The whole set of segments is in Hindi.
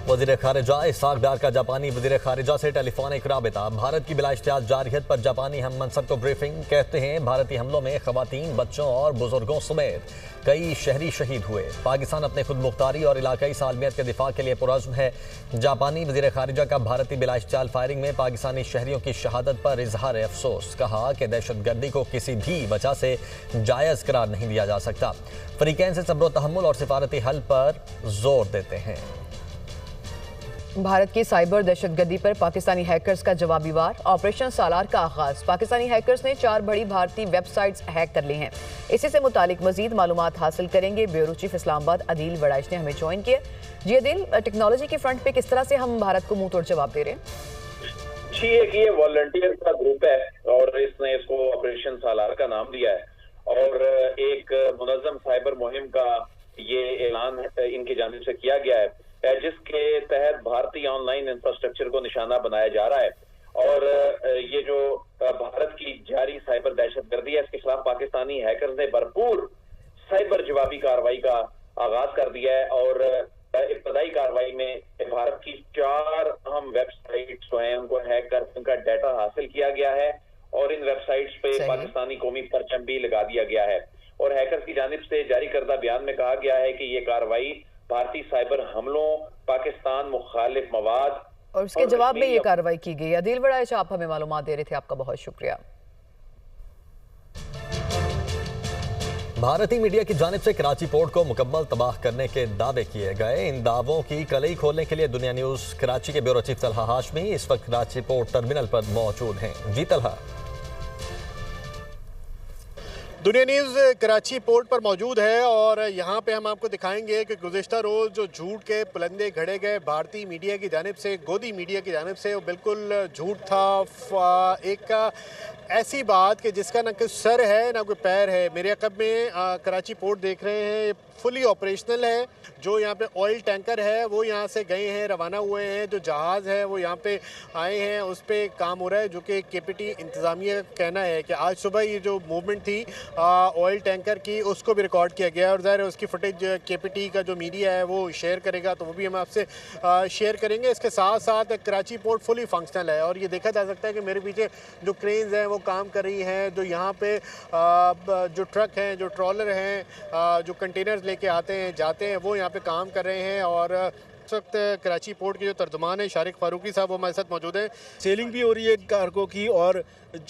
वज़ीर ख़ारिजा इसहाक़ डार का जापानी वज़ीर ख़ारिजा से टेलीफोनिक राबिता। भारत की बिलाइश्तियाल जारहियत पर जापानी हम मनसब को ब्रीफिंग। कहते हैं भारतीय हमलों में ख़वातीन, बच्चों और बुजुर्गों समेत कई शहरी शहीद हुए। पाकिस्तान अपने खुद मुख्तारी और इलाकाई सालमियत के दिफा के लिए पुरअज़्म है। जापानी वज़ीर ख़ारिजा का भारतीय बिलाइश्तियाल फायरिंग में पाकिस्तानी शहरियों की शहादत पर इजहार अफसोस। कहा कि दहशतगर्दी को किसी भी वजह से जायज़ करार नहीं दिया जा सकता। फ़रीक़ैन से सब्र व तहम्मुल और सिफारती हल पर जोर देते हैं। भारत की साइबर दहशतगर्दी पर पाकिस्तानी हैकर्स का जवाबी वार। ऑपरेशन सालार का आगाज। पाकिस्तानी हैकर्स ने 4 बड़ी भारतीय वेबसाइट्स हैक कर ली हैं। इसी से मुतालिक मजीद मालूमात हासिल करेंगे। ब्यूरो चीफ इस्लामाबाद अदील वड़ाइश ने हमें ज्वाइन किया। जी अदील, टेक्नोलॉजी के फ्रंट पे किस तरह से हम भारत को मुंह तोड़ जवाब दे रहे हैं? जी, एक ये वॉलंटियर का ग्रुप है और इसने इसको ऑपरेशन सालार का नाम दिया है और एक मुनज़्ज़म साइबर मुहिम का ये ऐलान इनकी जानिब से किया गया है, जिसके तहत भारतीय ऑनलाइन इंफ्रास्ट्रक्चर को निशाना बनाया जा रहा है। और ये जो भारत की जारी साइबर दहशतगर्दी है, इसके खिलाफ पाकिस्तानी हैकर्स ने भरपूर साइबर जवाबी कार्रवाई का आगाज कर दिया है। और इब्तदाई कार्रवाई में भारत की 4 अहम वेबसाइट्स जो हैं उनको हैक कर उनका डाटा हासिल किया गया है और इन वेबसाइट्स पे पाकिस्तानी कौमी परचम भी लगा दिया गया है। और हैकर्स की जानिब से जारी करदा बयान में कहा गया है कि ये कार्रवाई भारतीय साइबर हमलों, पाकिस्तान मुखालिफ मवाद और उसके जवाब में ये कार्रवाई की गई। अदील वड़ाइश, आप हमें मालूमात दे रहे थे, आपका बहुत शुक्रिया। भारतीय मीडिया की जानिब से कराची पोर्ट को मुकम्मल तबाह करने के दावे किए गए। इन दावों की कलई खोलने के लिए दुनिया न्यूज़ कराची के ब्यूरो चीफ तलहा हाशमी इस वक्त कराची पोर्ट टर्मिनल पर मौजूद हैं। जी तलहा। दुनिया न्यूज़ कराची पोर्ट पर मौजूद है और यहाँ पे हम आपको दिखाएंगे कि गुज़िश्ता रोज़ जो झूठ के पुलंदे घड़े गए भारतीय मीडिया की जानिब से, गोदी मीडिया की जानिब से, वो बिल्कुल झूठ था। एक ऐसी बात कि जिसका ना कोई सर है ना कोई पैर है। मेरे अक़ब में कराची पोर्ट देख रहे हैं, फुली ऑपरेशनल है। जो यहाँ पे ऑयल टैंकर है वो यहाँ से गए हैं, रवाना हुए हैं। जो जहाज़ है वो यहाँ पे आए हैं, उस पर काम हो रहा है। जो कि केपीटी इंतज़ामिया का कहना है कि आज सुबह ये जो मूवमेंट थी ऑयल टैंकर की, उसको भी रिकॉर्ड किया गया और ज़ाहिर है उसकी फुटेज केपीटी का जो मीडिया है वो शेयर करेगा, तो वो भी हम आपसे शेयर करेंगे। इसके साथ साथ कराची पोर्ट फुली फंक्शनल है और ये देखा जा सकता है कि मेरे पीछे जो क्रेन्स हैं वो काम कर रही हैं। जो यहाँ पे जो ट्रक हैं, जो ट्रॉलर हैं, जो कंटेनर्स लेके आते हैं जाते हैं, वो यहाँ पे काम कर रहे हैं। और इस वक्त कराची पोर्ट के जो तर्जुमान है शारिक फारूकी साहब, वो हमारे साथ मौजूद है। सेलिंग भी हो रही है कार्गो की और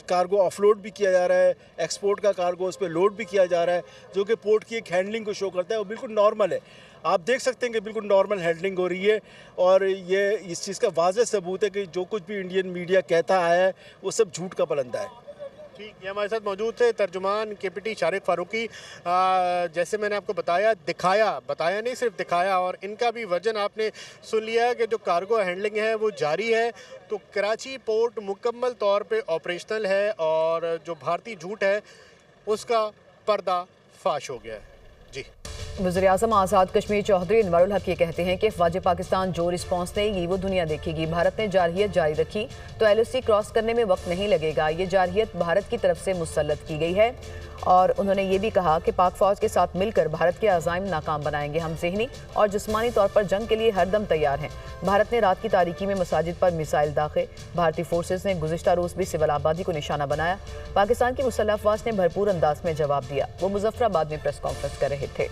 कार्गो ऑफलोड भी किया जा रहा है, एक्सपोर्ट का कार्गो उस पर लोड भी किया जा रहा है, जो कि पोर्ट की एक हैंडलिंग को शो करता है। वो बिल्कुल नॉर्मल है, आप देख सकते हैं कि बिल्कुल नॉर्मल हैंडलिंग हो रही है। और ये इस चीज़ का वाज़ेह सबूत है कि जो कुछ भी इंडियन मीडिया कहता आया है वो सब झूठ का पलंदा है। ठीक, ये हमारे साथ मौजूद थे तर्जुमान केपीटी शारिक फारूकी। जैसे मैंने आपको बताया नहीं, सिर्फ दिखाया। और इनका भी वर्जन आपने सुन लिया कि जो कार्गो हैंडलिंग है वो जारी है। तो कराची पोर्ट मुकम्मल तौर पे ऑपरेशनल है और जो भारतीय झूठ है उसका पर्दा फाश हो गया है। जी, वज़ीर-ए-आज़म आज़ाद कश्मीर चौधरी अनवरुल हक ये कहते हैं कि अफ़वाज पाकिस्तान जो रिस्पॉन्स देगी वो दुनिया देखेगी। भारत ने जारहियत जारी रखी तो LOC क्रॉस करने में वक्त नहीं लगेगा। ये जारहियत भारत की तरफ से मुसल्लत की गई है। और उन्होंने ये भी कहा कि पाक फ़ौज के साथ मिलकर भारत के अज़ाइम नाकाम बनाएंगे। हम ज़हनी और जिस्मानी तौर पर जंग के लिए हरदम तैयार हैं। भारत ने रात की तारीकी में मसाजिद पर मिसाइल दाखे। भारतीय फोर्सेज ने गुज़िश्ता रोज़ भी सिविल आबादी को निशाना बनाया। पाकिस्तान की मुसल्लह अफ़वाज ने भरपूर अंदाज में जवाब दिया। वो मुज़फ़्फ़राबाद में प्रेस कॉन्फ्रेंस कर रहे थे।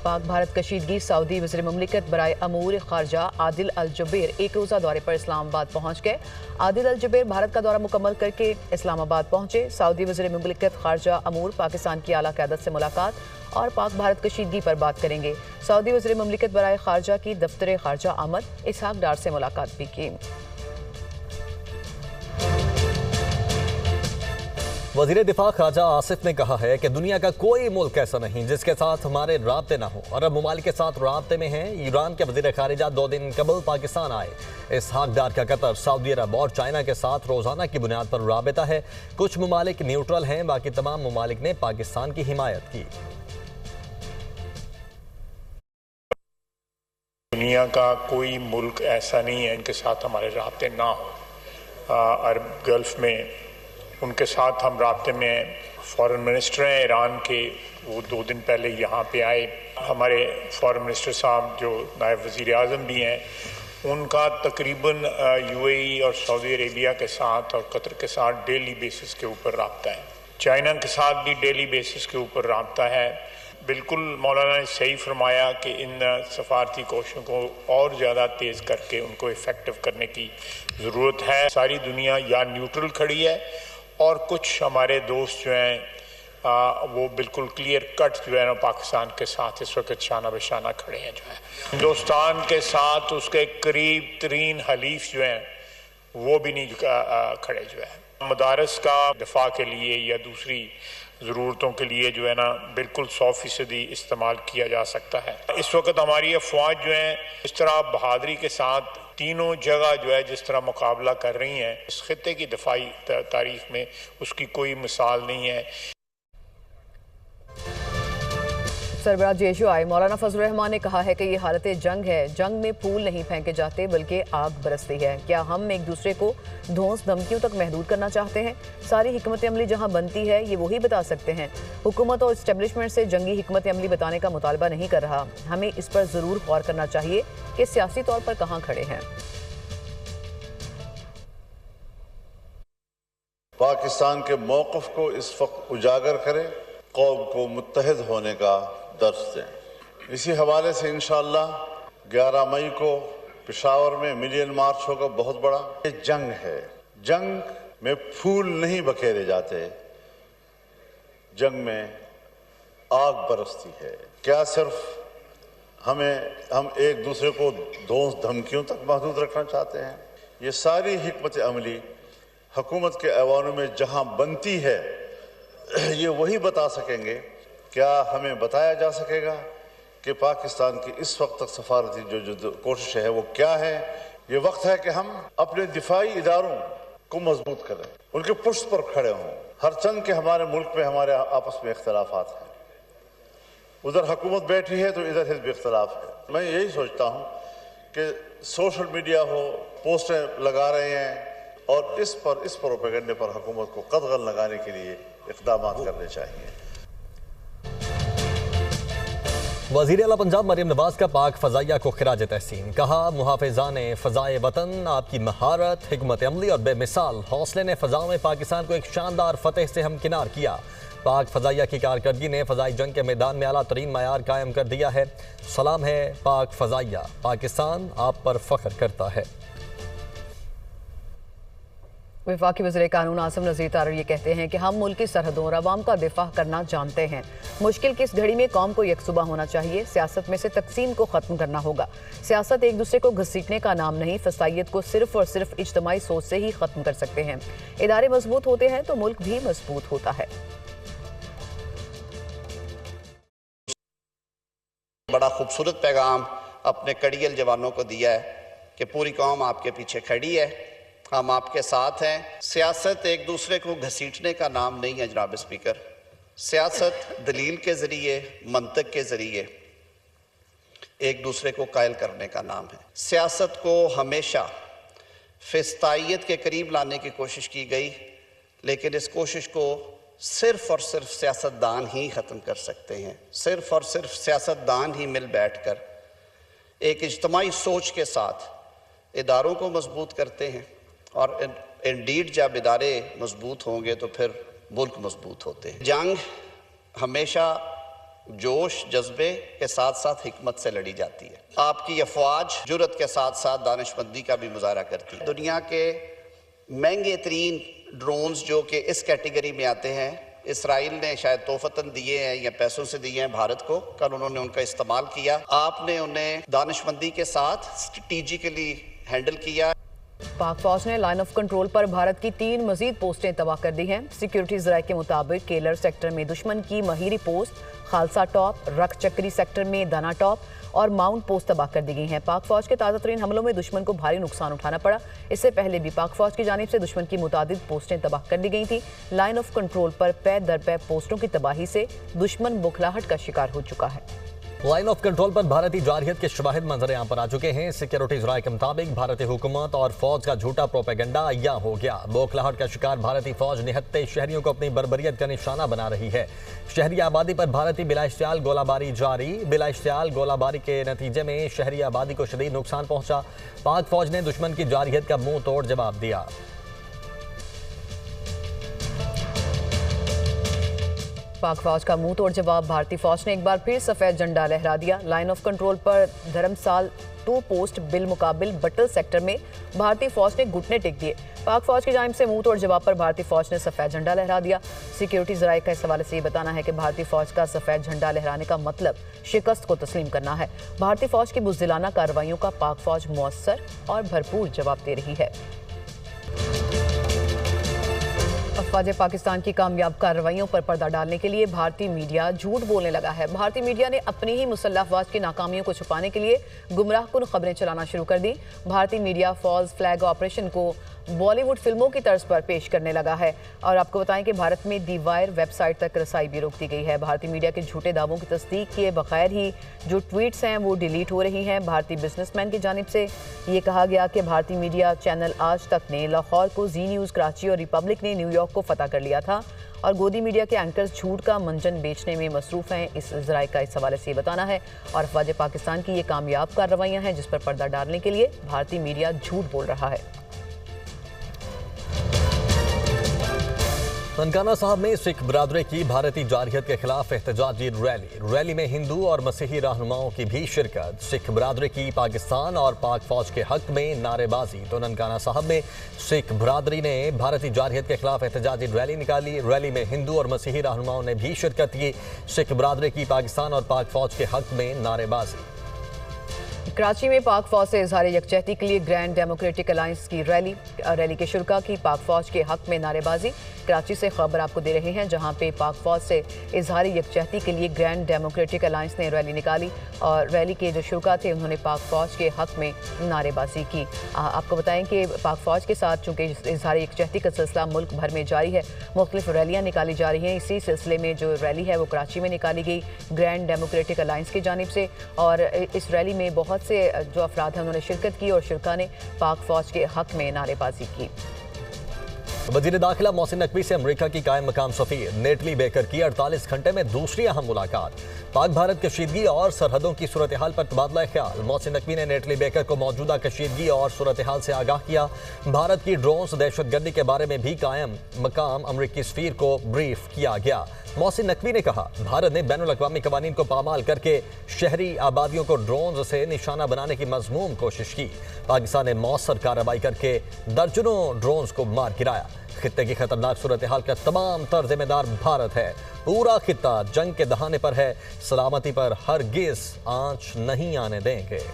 पाक भारत कशीदगी। सऊदी वज़ीर मुमलिकत बराए अमूर ख़ारजा आदिल अल जुबैर एक रोज़ा दौरे पर इस्लामाबाद पहुँच गए। आदिल अल जुबैर भारत का दौरा मुकम्मल करके इस्लामाबाद पहुँचे। सऊदी वज़ीर मुमलिकत ख़ारजा अमूर पाकिस्तान की आला क़यादत से मुलाकात और पाक भारत कशीदगी पर बात करेंगे। सऊदी वज़ीर मुमलिकत बराए ख़ारजा की दफ्तर ख़ारजा आमद इसहाक़ डार से मुलाकात भी की। वज़ीर दिफा ख्वाजा आसिफ ने कहा है कि दुनिया का कोई मुल्क ऐसा नहीं जिसके साथ हमारे राब्ते ना हो। अरब ममालिक के साथ राब्ते में हैं। ईरान के वज़ीर ख़ारिजा 2 दिन कबल पाकिस्तान आए। इसहाक़ डार का कतर, सऊदी अरब और चाइना के साथ रोज़ाना की बुनियाद पर राबिता है। कुछ ममालिक न्यूट्रल हैं, बाकी तमाम ममालिक ने पाकिस्तान की हिमायत की। दुनिया का कोई मुल्क ऐसा नहीं है इनके साथ हमारे राब्ते ना हो। अरब गल्फ़ में उनके साथ हम राब्ते में फॉरेन मिनिस्टर हैं ईरान के, वो 2 दिन पहले यहाँ पे आए। हमारे फॉरेन मिनिस्टर साहब जो नायब वज़ीर आज़म भी हैं, उनका तकरीबन UAE और सऊदी अरेबिया के साथ और कतर के साथ डेली बेसिस के ऊपर राब्ता है। चाइना के साथ भी डेली बेसिस के ऊपर राब्ता है। बिल्कुल मौलाना ने सही फरमाया कि इन सफारती कोशिशों को और ज़्यादा तेज़ करके उनको इफ़ेक्टिव करने की ज़रूरत है। सारी दुनिया या न्यूट्रल खड़ी है और कुछ हमारे दोस्त जो हैं वो बिल्कुल क्लियर कट जो है ना पाकिस्तान के साथ इस वक्त शाना बेशाना खड़े हैं। जो है हिंदुस्तान के साथ उसके करीब तरीन हलीफ जो हैं वो भी नहीं खड़े। जो है मदारस का दफा के लिए या दूसरी ज़रूरतों के लिए जो है ना बिल्कुल 100% इस्तेमाल किया जा सकता है। इस वक्त हमारी अफवाज जो हैं इस तरह बहादुरी के साथ तीनों जगह जो है जिस तरह मुकाबला कर रही हैं, इस खित्ते की दफाई तारीख में उसकी कोई मिसाल नहीं है। सरबराह JHUI मौलाना फजल रहमान ने कहा है कि ये हालत जंग है। जंग में फूल नहीं फेंके जाते बल्कि आग बरसती है। क्या हम एक दूसरे को धौंस धमकियों तक महदूद करना चाहते हैं? सारी हिकमत अमली जहां बनती है ये वही बता सकते हैं। हुकूमत और इस्टेब्लिशमेंट से जंगी हिकमत अमली बताने का मुतालबा नहीं कर रहा। हमें इस पर ज़रूर गौर करना चाहिए कि सियासी तौर पर कहाँ खड़े हैं। पाकिस्तान के मौक़िफ़ को इस वक्त उजागर करें, कौम को मुत्तहिद होने का दर्स दें। इसी हवाले से इंशाअल्लाह 11 मई को पेशावर में मिलियन मार्च होगा बहुत बड़ा। ये जंग है, जंग में फूल नहीं बखेरे जाते, जंग में आग बरसती है। क्या सिर्फ हम एक दूसरे को धौंस धमकियों तक महदूद रखना चाहते हैं? ये सारी हिकमत अमली हुकूमत के ऐवानों में जहां बनती है ये वही बता सकेंगे। क्या हमें बताया जा सकेगा कि पाकिस्तान की इस वक्त तक सफारती जो कोशिश है वो क्या है? ये वक्त है कि हम अपने दिफाई इदारों को मजबूत करें, उनके पुष्ट पर खड़े हों। हर चंद के हमारे मुल्क में हमारे आपस में इख्तलाफात हैं, उधर हुकूमत बैठी है तो इधर हिज़्ब इख्तलाफ है। मैं यही सोचता हूँ कि सोशल मीडिया हो, पोस्टें लगा रहे हैं और इस प्रोपेगेंडे पर हुकूमत को कदगन लगाने के लिए इक़दामात करने चाहिए। वज़ीर आला पंजाब मरियम नवाज का पाक फ़ज़ाइया को खिराज तहसीन। कहा, मुहाफ़िज़ाने फ़ज़ाए वतन आपकी महारत, हिकमत अमली और बेमिसाल हौसले ने फ़ज़ाओं में पाकिस्तान को एक शानदार फ़तेह से हमकिनार किया। पाक फ़ज़ाइया की कारकर्दगी ने फ़ज़ाई जंग के मैदान में आला तरीन मयार कायम कर दिया है। सलाम है पाक फ़ज़ाइया, पाकिस्तान आप पर फ़ख्र करता है। वफाकी वज़ीर कानून आसिम नज़ीर तारर ये कहते हैं कि हम मुल्क की सरहदों और अवाम का दिफा करना जानते हैं। मुश्किल की इस घड़ी में कौम को यकसुबा होना चाहिए। सियासत में से तकसीम को ख़त्म करना होगा। सियासत एक दूसरे को घसीटने का नाम नहीं, फसाइयत को सिर्फ और सिर्फ इज्तमाई सोच से ही ख़त्म कर सकते हैं। इदारे मजबूत होते हैं तो मुल्क भी मजबूत होता है। बड़ा खूबसूरत पैगाम अपने कड़ियल जवानों को दिया है कि पूरी कौम आपके पीछे खड़ी है, हम आपके साथ हैं। सियासत एक दूसरे को घसीटने का नाम नहीं है जनाब स्पीकर। सियासत दलील के ज़रिए, मंतक के ज़रिए एक दूसरे को कायल करने का नाम है। सियासत को हमेशा फिस्तायत के करीब लाने की कोशिश की गई, लेकिन इस कोशिश को सिर्फ और सिर्फ सियासतदान ही ख़त्म कर सकते हैं। सिर्फ और सिर्फ सियासतदान ही मिल बैठ कर एक इज्तमाई सोच के साथ इदारों को मजबूत करते हैं, और इंडीड जब इदारे मजबूत होंगे तो फिर मुल्क मजबूत होते हैं। जंग हमेशा जोश जज्बे के साथ साथ हिकमत से लड़ी जाती है। आपकी अफवाज जुर्रत के साथ साथ दानिशमंदी का भी मुजाहरा करती है। दुनिया के महंगे तरीन ड्रोन्स जो कि इस कैटेगरी में आते हैं, इसराइल ने शायद तोहफतन दिए हैं या पैसों से दिए हैं भारत को, कल उन्होंने उनका इस्तेमाल किया। आपने उन्हें दानिशमंदी के साथ स्ट्रेटेजिकली हैंडल किया। पाक फौज ने लाइन ऑफ कंट्रोल पर भारत की 3 मजीद पोस्टें तबाह कर दी हैं। सिक्योरिटी ज़राए के मुताबिक केलर सेक्टर में दुश्मन की महीरी पोस्ट, खालसा टॉप, रख चक्री सेक्टर में दाना टॉप और माउंट पोस्ट तबाह कर दी गई हैं। पाक फौज के ताज़ा तरीन हमलों में दुश्मन को भारी नुकसान उठाना पड़ा। इससे पहले भी पाक फौज की जानिब से दुश्मन की मुतादिद पोस्टें तबाह कर दी गई थी। लाइन ऑफ कंट्रोल पर पै दर पै पोस्टों की तबाही से दुश्मन बुखलाहट का शिकार हो चुका है। लाइन ऑफ कंट्रोल पर भारतीय जारहियत के शवाहिद मंजर यहाँ पर आ चुके हैं। सिक्योरिटीज राय के मुताबिक भारतीय हुकूमत और फौज का झूठा प्रोपेगेंडा यहाँ हो गया। बौखलाहट का शिकार भारतीय फौज निहत्ते शहरियों को अपनी बर्बरियत का निशाना बना रही है। शहरी आबादी पर भारतीय बिलाइश्तियाल गोलाबारी जारी। बिलाइश्तियाल गोलाबारी के नतीजे में शहरी आबादी को शदीद नुकसान पहुंचा। पाक फौज ने दुश्मन की जारहियत का मुंह तोड़ जवाब दिया। पाक फौज का मुंह तोड़ जवाब। भारतीय फौज ने एक बार फिर सफेद झंडा लहरा दिया। लाइन ऑफ कंट्रोल पर धर्मसाल 2 पोस्ट बिल मुकाबिल बटल सेक्टर में भारतीय फौज ने घुटने टेक दिए। पाक फौज की जानिब से मुंह तोड़ जवाब पर भारतीय फौज ने सफेद झंडा लहरा दिया। सिक्योरिटी जराये का इस हवाले से ये बताना है कि भारतीय फौज का सफेद झंडा लहराने का मतलब शिकस्त को तस्लीम करना है। भारतीय फौज की बुज़दिलाना कार्रवाइयों का पाक फौज मौसर और भरपूर जवाब दे रही है। अफवाज पाकिस्तान की कामयाब कार्रवाइयों पर पर्दा डालने के लिए भारतीय मीडिया झूठ बोलने लगा है। भारतीय मीडिया ने अपनी ही मुसल्लह अफवाज की नाकामियों को छुपाने के लिए गुमराहकुन खबरें चलाना शुरू कर दी। भारतीय मीडिया फॉल्स फ्लैग ऑपरेशन को बॉलीवुड फिल्मों की तर्ज पर पेश करने लगा है। और आपको बताएं कि भारत में दी वायर वेबसाइट तक रसाई भी रोक दी गई है। भारतीय मीडिया के झूठे दावों की तस्दीक किए बगैर ही जो ट्वीट्स हैं वो डिलीट हो रही हैं। भारतीय बिजनेसमैन की जानिब से ये कहा गया कि भारतीय मीडिया चैनल आज तक ने लाहौर को जी न्यूज़ कराची और रिपब्लिक ने न्यूयॉर्क को फतह कर लिया था और गोदी मीडिया के एंकर्स झूठ का मंजन बेचने में मसरूफ हैं। इस जराये का इस हवाले से ये बताना है। और अफवाज पाकिस्तान की ये कामयाब कार्रवाइयाँ हैं जिस पर पर्दा डालने के लिए भारतीय मीडिया झूठ बोल रहा है। ननकाना साहब में सिख बरादरी की भारतीय जारहियत के खिलाफ एहतजाजी रैली में हिंदू और मसीही रहनुमाओं की भी शिरकत। सिख बरादरी की पाकिस्तान और पाक फौज के हक में नारेबाजी। तो ननकाना साहब में सिख बरादरी ने भारतीय जारहियत के खिलाफ एहतजाजी रैली निकाली। रैली में हिंदू और मसीही रहनुमाओं ने भी शिरकत की। सिख बरादरी की पाकिस्तान और पाक फौज के हक में नारेबाजी। कराची में पाक फौज से इजहार यकजहती के लिए ग्रैंड डेमोक्रेटिक अलायंस की रैली के शुरका की पाक फौज के हक में नारेबाजी। कराची से खबर आपको दे रहे हैं जहां पे पाक फौज से इजहार यकजहती के लिए ग्रैंड डेमोक्रेटिक अलायंस ने रैली निकाली और रैली के जो शुरका थे उन्होंने पाक फौज के हक में नारेबाजी की। आपको बताएं कि पाक फौज के साथ चूँकि इजहार यकजहती का सिलसिला मुल्क भर में जारी है, मुख्तलिफ रैलियाँ निकाली जा रही हैं। इसी सिलसिले में जो रैली है वो कराची में निकाली गई ग्रैंड डेमोक्रेटिक अलायंस की जानिब से। और इस रैली में बहुत से जो अफराद हैं उन्होंने शिरकत की और शुरका ने पाक फौज के हक में नारेबाजी की। वज़ीर दाखिला मोहसिन नकवी से अमेरिका की कायम मकाम सफ़ीर नेटली बेकर की 48 घंटे में दूसरी अहम मुलाकात। पाक भारत कशीदगी और सरहदों की सूरत हाल पर तबादला ख्याल। मोहसिन नकवी ने नेटली बेकर को मौजूदा कशीदगी और सूरत हाल से आगाह किया। भारत की ड्रोन्स दहशतगर्दी के बारे में भी कायम मकाम अमरीकी सफ़ीर को ब्रीफ किया गया। मोहसिन नकवी ने कहा, भारत ने बैनुल अक़वामी कवानीन को पामाल करके शहरी आबादियों को ड्रोन से निशाना बनाने की मज़मूम कोशिश की। पाकिस्तान ने मौसर कार्रवाई करके दर्जनों ड्रोन को मार गिराया। खित्ते की खतरनाक सूरत हाल का तमाम तर जिम्मेदार भारत है। पूरा खित्ता जंग के दहाने पर है। सलामती पर हरगिज़ आंच नहीं आने देंगे।